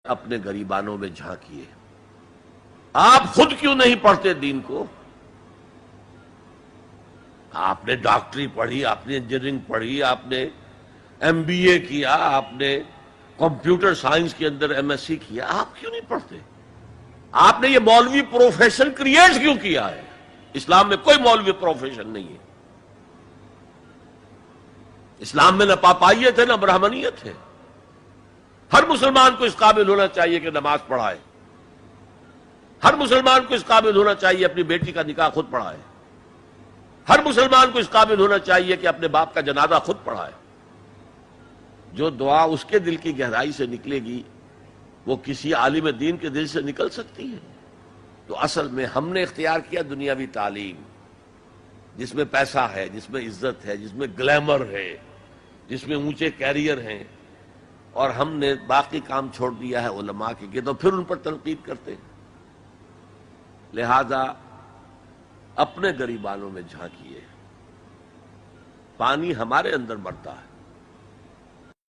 اپنے گریبانوں میں جھانکیے. آپ خود کیوں نہیں پڑھتے دین کو؟ آپ نے ڈاکٹری پڑھی، آپ نے انجینئرنگ پڑھی، آپ نے ایم بی اے کیا، آپ نے کمپیوٹر سائنس کے اندر ایم ایس سی کیا، آپ کیوں نہیں پڑھتے؟ آپ نے یہ مولوی پروفیشن کریٹ کیوں کیا ہے؟ اسلام میں کوئی مولوی پروفیشن نہیں ہے. اسلام میں نہ پاپائیت ہے نہ برہمنیت ہے. ہر مسلمان کو اس قابل ہونا چاہیے کہ نماز پڑھائے. ہر مسلمان کو اس قابل ہونا چاہیے اپنی بیٹی کا نکاح خود پڑھائے. ہر مسلمان کو اس قابل ہونا چاہیے کہ اپنے باپ کا جنازہ خود پڑھائے. جو دعا اس کے دل کی گہرائی سے نکلے گی وہ کسی عالم دین کے دل سے نکل سکتی ہے. تو اصل میں ہم نے اختیار کیا دنیاوی تعلیم، جس میں پیسہ ہے، جس میں عزت ہے، جس میں گلیمر ہے، جس میں اونچے کیریئر ہیں، اور ہم نے باقی کام چھوڑ دیا ہے علماء کے تو پھر ان پر تنقید کرتے ہیں. لہذا اپنے گریبانوں میں جھانکیے. پانی ہمارے اندر مرتا ہے.